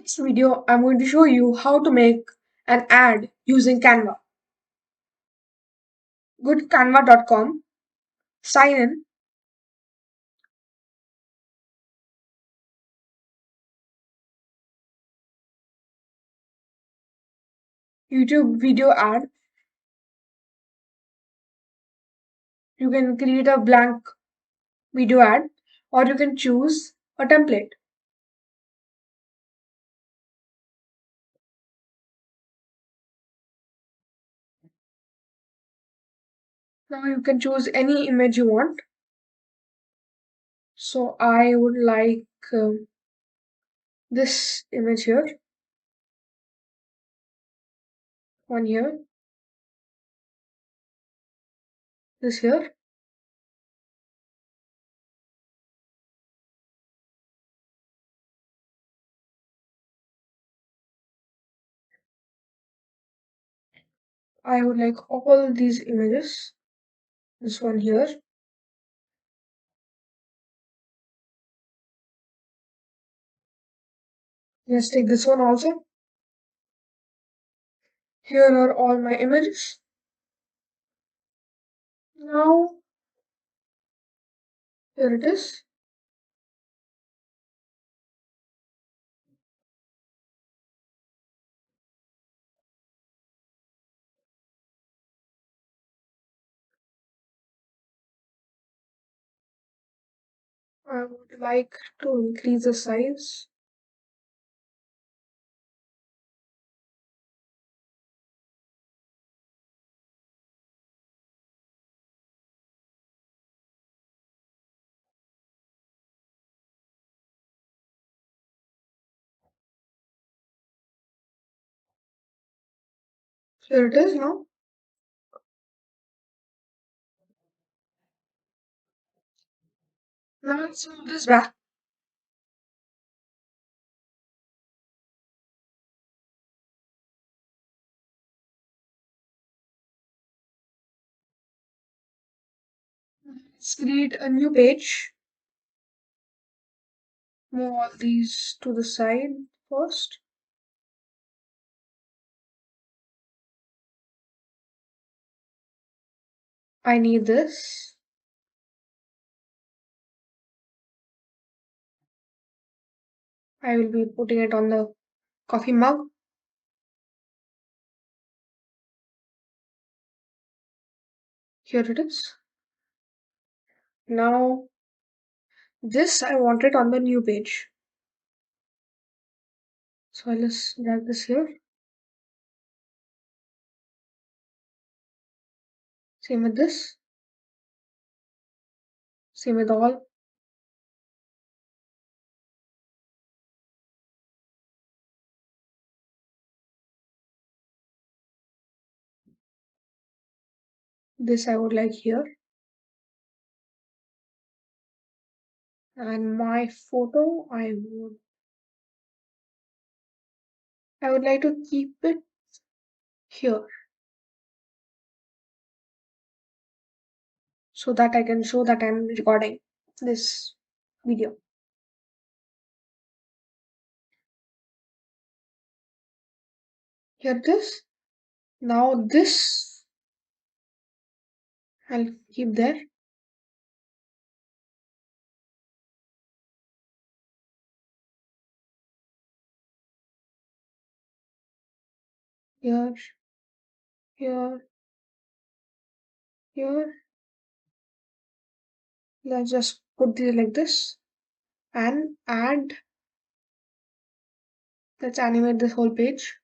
This video, I'm going to show you how to make an ad using Canva. Go to canva.com, sign in, YouTube video ad. You can create a blank video ad or you can choose a template. Now you can choose any image you want. So I would like this image here, one here, this here. I would like all these images. This one here. Let's take this one also. Here are all my images. Now, here it is. I would like to increase the size. Here it is now. Now let's move this back. Let's create a new page. Move all these to the side first. I need this. I will be putting it on the coffee mug. Here it is. Now, this I want it on the new page. So I'll just drag this here. Same with this. Same with all. This I would like here. And my photo, I would like to keep it here so that I can show that I'm recording this video. Here it is. Now this I'll keep there. Here, here, here. Let's just put these like this and add. Let's animate this whole page.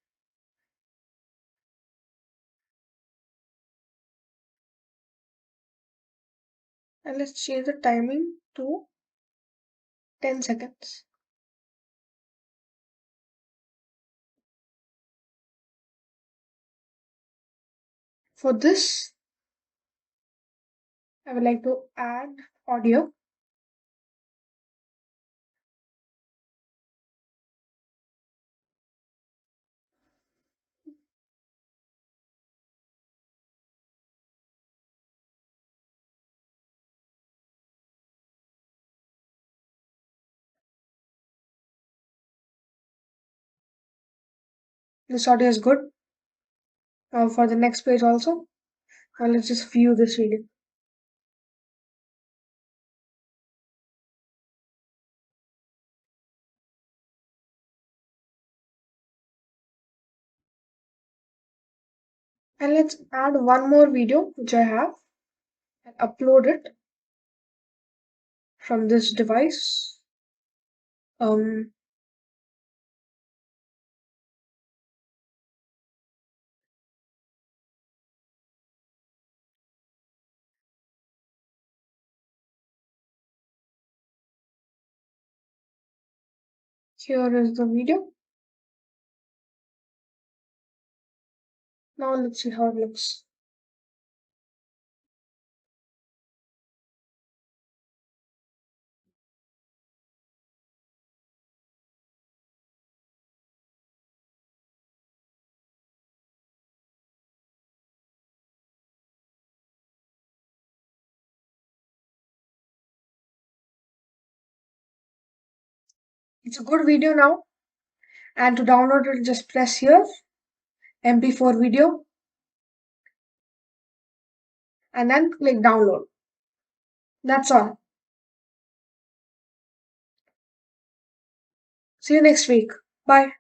And let's change the timing to 10 seconds. For this, I would like to add audio. This audio is good. For the next page also. Now let's just view this video. And let's add one more video which I have and upload it from this device. Here is the video. Now let's see how it looks. It's a good video now. And to download it, just press here, MP4 video, and then click download. That's all. See you next week. Bye.